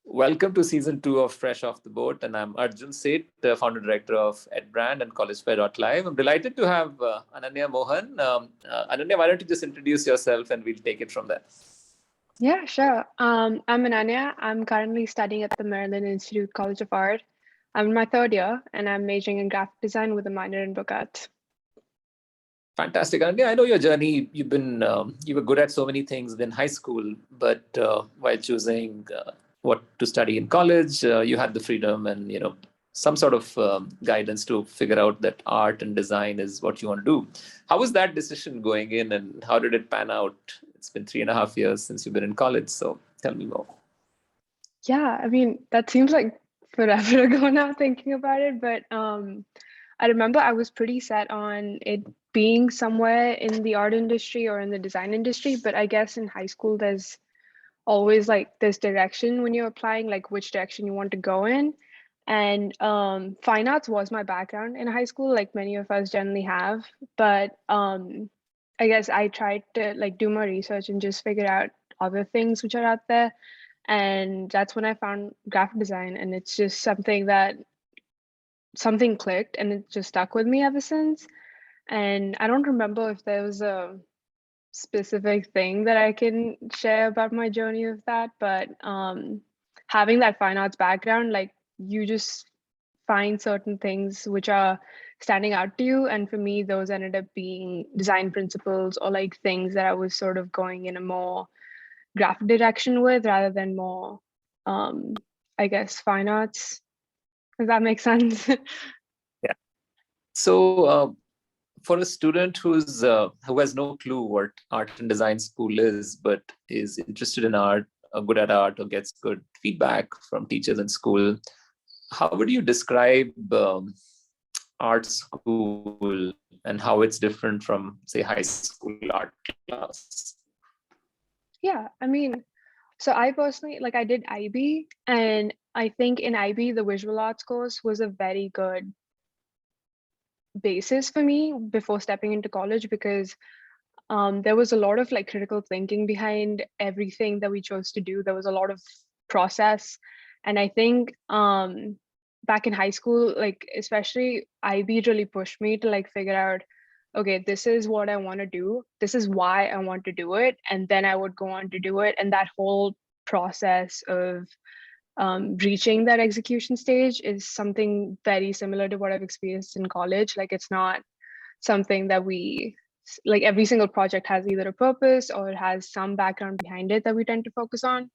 Welcome to season 2 of Fresh Off the Boat, and I'm Arjun Seth, the founder director of Edbrand and collegefair.live. I'm delighted to have Ananya Mohan. Ananya, why don't you just introduce yourself and we'll take it from there. Yeah, sure. I'm Ananya. I'm currently studying at the Maryland Institute College of Art. I'm in my third year and I'm majoring in graphic design with a minor in book art. Fantastic, Ananya. I know your journey. You were good at so many things in high school, but while choosing what to study in college, you had the freedom and some sort of guidance to figure out that art and design is what you want to do. How was that decision going in, and how did it pan out? It's been 3.5 years since you've been in college, so tell me more. Yeah, I mean, that seems like forever ago now thinking about it, but I remember I was pretty set on it being somewhere in the art industry or in the design industry, but I guess in high school there's always like this direction when you're applying, like which direction you want to go in. And fine arts was my background in high school, like many of us generally have. But I guess I tried to like do my research and just figure out other things which are out there. And that's when I found graphic design. And it's just something clicked and it just stuck with me ever since. And I don't remember if there was a specific thing that I can share about my journey with that, but having that fine arts background, like you just find certain things which are standing out to you. And for me, those ended up being design principles or like things that I was sort of going in a more graphic direction with rather than more, I guess, fine arts. Does that make sense? Yeah. So, for a student who has no clue what art and design school is, but is interested in art, good at art, or gets good feedback from teachers in school, how would you describe art school and how it's different from, say, high school art class? Yeah, I mean, so I personally, like I did IB, and I think in IB, the visual arts course was a very good basis for me before stepping into college because there was a lot of like critical thinking behind everything that we chose to do. There was a lot of process. And I think back in high school, like especially IB really pushed me to like figure out, okay, this is what I want to do. This is why I want to do it. And then I would go on to do it. And that whole process of reaching that execution stage is something very similar to what I've experienced in college. Like it's not something that we like every single project has either a purpose or it has some background behind it that we tend to focus on.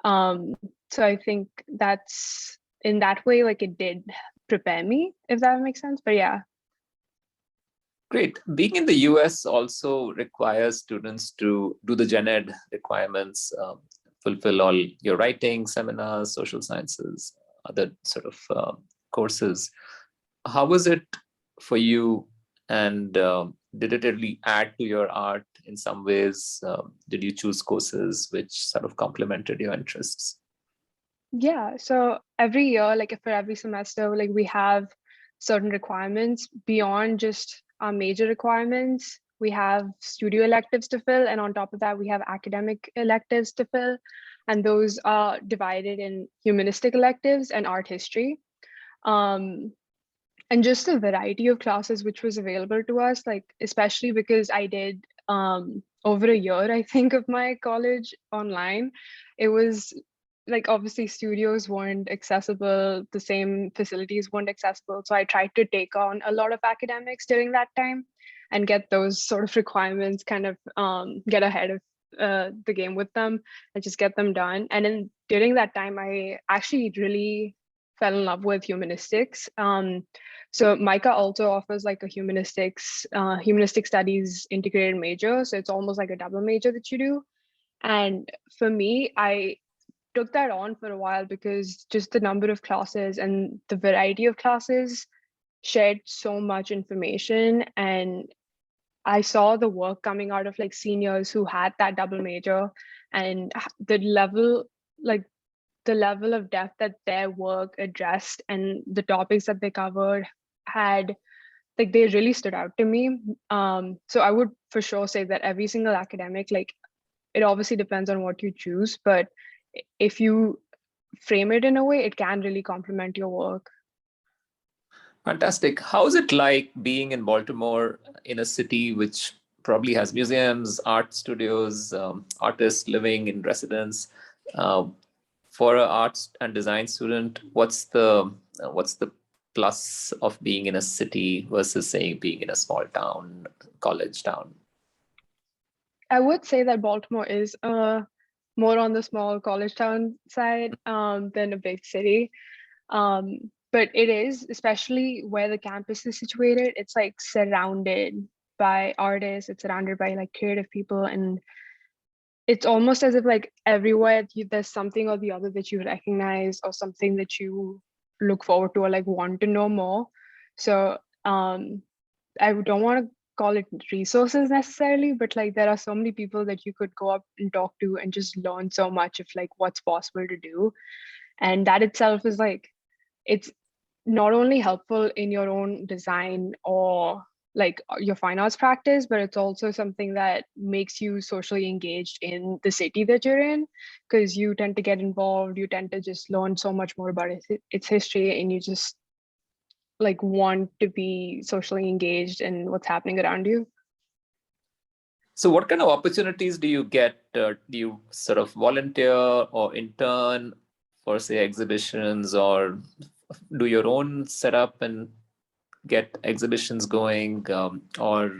So I think that's in that way, like it did prepare me, if that makes sense. But yeah. Great. Being in the US also requires students to do the gen ed requirements, fulfill all your writing, seminars, social sciences, other sort of courses. How was it for you? And did it really add to your art in some ways? Did you choose courses which sort of complemented your interests? Yeah, so every year, like for every semester, like we have certain requirements beyond just our major requirements. We have studio electives to fill, and on top of that, we have academic electives to fill, and those are divided in humanistic electives and art history. Um, and just the variety of classes which was available to us, like especially because I did over a year, I think, of my college online. It was like obviously studios weren't accessible, the same facilities weren't accessible, so I tried to take on a lot of academics during that time and get those sort of requirements, kind of get ahead of the game with them and just get them done. And then during that time I actually really fell in love with humanistics. So MICA also offers like a humanistic studies integrated major, so it's almost like a double major that you do. And for me, I took that on for a while because just the number of classes and the variety of classes shared so much information, and I saw the work coming out of like seniors who had that double major, and the level, like the level of depth that their work addressed and the topics that they covered had, like they really stood out to me. So I would for sure say that every single academic, like it obviously depends on what you choose, but if you frame it in a way, it can really complement your work. Fantastic. How is it like being in Baltimore, in a city which probably has museums, art studios, artists living in residence? Uh, for an arts and design student, what's the plus of being in a city versus, say, being in a small town, college town? I would say that Baltimore is more on the small college town side than a big city. But it is, especially where the campus is situated, it's like surrounded by artists, it's surrounded by like creative people, and it's almost as if like everywhere there's something or the other that you recognize or something that you look forward to or like want to know more. So I don't want to call it resources necessarily, but like there are so many people that you could go up and talk to and just learn so much of like what's possible to do. And that itself is like, it's not only helpful in your own design or like your fine arts practice, but it's also something that makes you socially engaged in the city that you're in, because you tend to get involved, you tend to just learn so much more about its history, and you just like want to be socially engaged in what's happening around you. So, what kind of opportunities do you get? Do you sort of volunteer or intern for, say, exhibitions, or do your own setup and get exhibitions going, or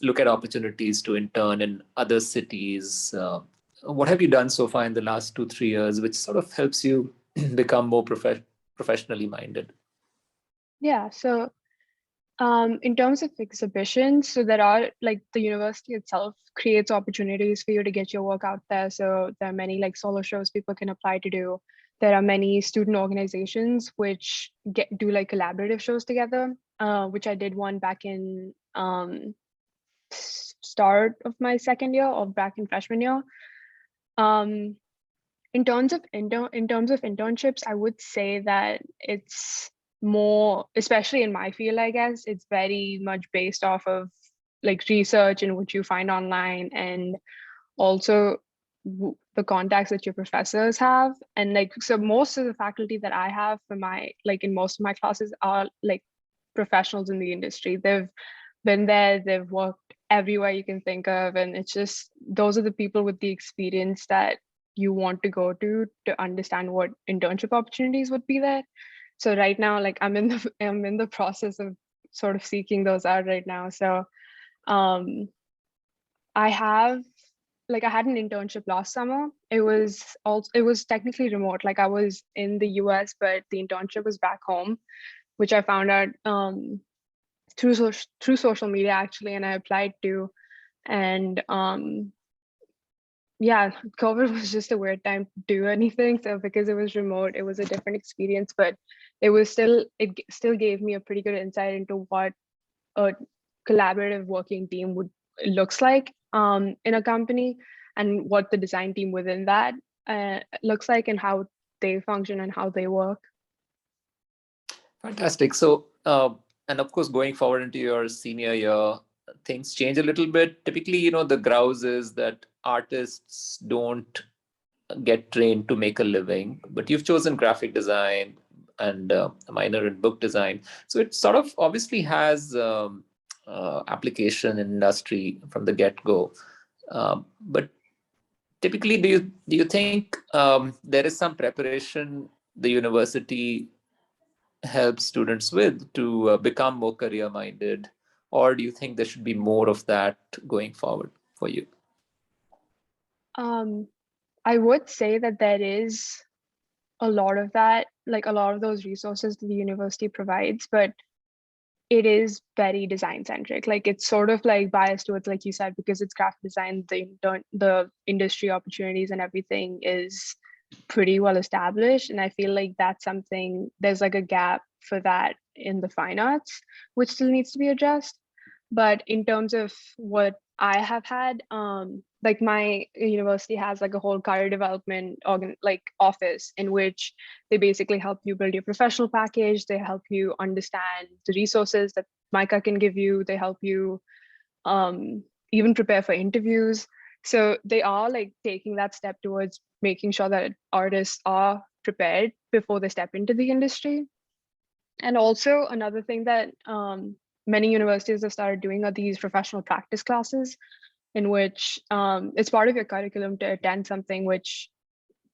look at opportunities to intern in other cities? What have you done so far in the last 2, 3 years, which sort of helps you become more professionally minded? Yeah, so in terms of exhibitions, so there are like the university itself creates opportunities for you to get your work out there. So there are many like solo shows people can apply to do. There are many student organizations which do like collaborative shows together, which I did one back in start of my second year or back in freshman year. Um, in terms of internships, I would say that it's more, especially in my field, I guess, it's very much based off of like research and what you find online, and also the contacts that your professors have. And like, so most of the faculty that I have for my, like in most of my classes are like professionals in the industry. They've been there, they've worked everywhere you can think of. And it's just, those are the people with the experience that you want to go to understand what internship opportunities would be there. So right now, like I'm in the process of sort of seeking those out right now. So um I have like I had an internship last summer. It was technically remote. Like I was in the US, but the internship was back home, which I found out through social media actually, and I applied to. And yeah, COVID was just a weird time to do anything. So because it was remote, it was a different experience, but it still gave me a pretty good insight into what a collaborative working team looks like in a company, and what the design team within that looks like, and how they function and how they work. Fantastic. So, and of course, going forward into your senior year, things change a little bit. Typically, the grouse is that artists don't get trained to make a living, but you've chosen graphic design and a minor in book design. So it sort of obviously has application in industry from the get-go. But typically, do you think there is some preparation the university help students with to become more career minded, or do you think there should be more of that going forward for you? um, I would say that there is a lot of that, like a lot of those resources that the university provides, but it is very design centric. Like it's sort of like biased towards, like you said, because it's graphic design, the industry opportunities and everything is pretty well established. And I feel like that's something, there's like a gap for that in the fine arts, which still needs to be addressed. But in terms of what I have had, like my university has like a whole career development like office in which they basically help you build your professional package. They help you understand the resources that MICA can give you. They help you even prepare for interviews. So they are like taking that step towards making sure that artists are prepared before they step into the industry. And also another thing that many universities have started doing are these professional practice classes, in which it's part of your curriculum to attend something which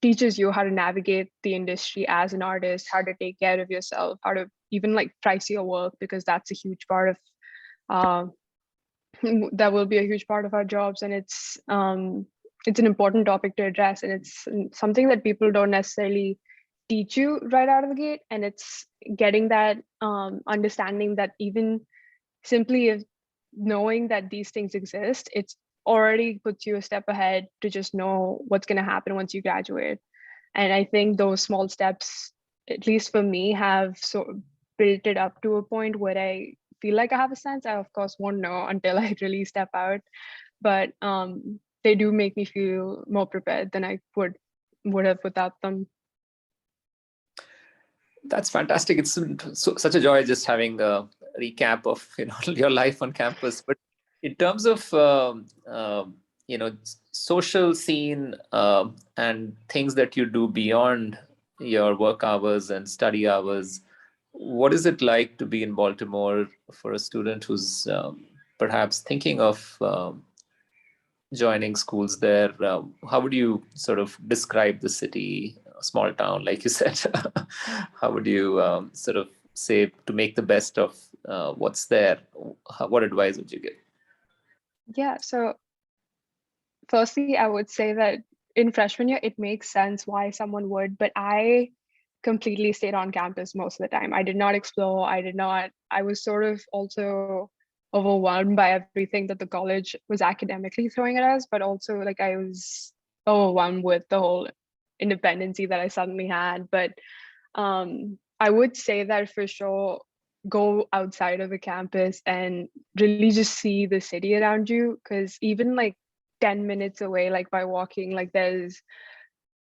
teaches you how to navigate the industry as an artist, how to take care of yourself, how to even like price your work, because that's a huge part of that will be a huge part of our jobs. And it's an important topic to address, and it's something that people don't necessarily teach you right out of the gate. And it's getting that understanding that even simply if knowing that these things exist, it's already puts you a step ahead to just know what's going to happen once you graduate. And I think those small steps, at least for me, have sort of built it up to a point where I feel like I have a sense. I of course won't know until I really step out, but they do make me feel more prepared than I would have without them. That's fantastic. It's such a joy just having a recap of your life on campus. But in terms of social scene and things that you do beyond your work hours and study hours, what is it like to be in Baltimore for a student who's perhaps thinking of joining schools there? How would you sort of describe the city, small town, like you said? How would you sort of say to make the best of what's there? What advice would you give? Yeah, so firstly, I would say that in freshman year, it makes sense why someone would, but I completely stayed on campus most of the time. I did not explore. I was sort of also overwhelmed by everything that the college was academically throwing at us, but also like I was overwhelmed with the whole independency that I suddenly had. But I would say that for sure, go outside of the campus and really just see the city around you, because even like 10 minutes away, like by walking, like there's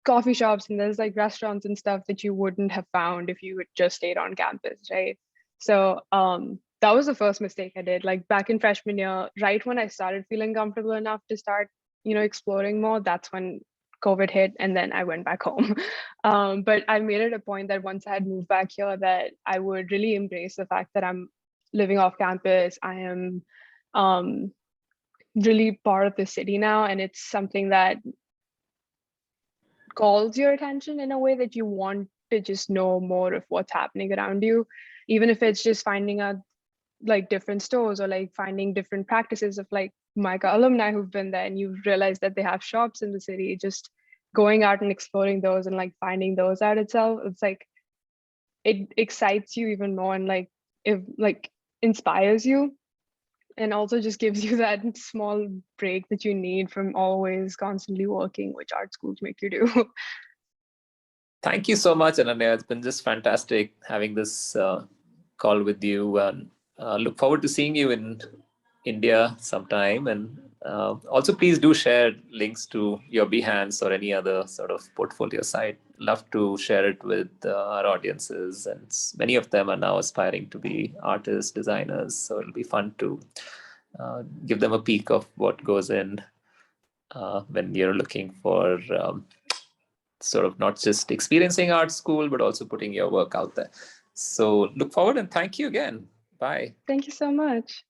coffee shops and there's like restaurants and stuff that you wouldn't have found if you had just stayed on campus, right? So that was the first mistake I did. Like back in freshman year, right when I started feeling comfortable enough to start, exploring more, that's when COVID hit, and then I went back home. But I made it a point that once I had moved back here, that I would really embrace the fact that I'm living off campus. I am really part of the city now, and it's something that calls your attention in a way that you want to just know more of what's happening around you, even if it's just finding out like different stores or like finding different practices of like MICA alumni who've been there, and you realize that they have shops in the city. Just going out and exploring those and like finding those out itself, it's like it excites you even more, and like if like inspires you, and also just gives you that small break that you need from always constantly working, which art schools make you do. Thank you so much, Ananya. It's been just fantastic having this call with you, and look forward to seeing you in India sometime. And also, please do share links to your Behance or any other sort of portfolio site. Love to share it with our audiences, and many of them are now aspiring to be artists, designers. So it'll be fun to give them a peek of what goes in when you're looking for sort of not just experiencing art school, but also putting your work out there. So look forward, and thank you again. Bye. Thank you so much.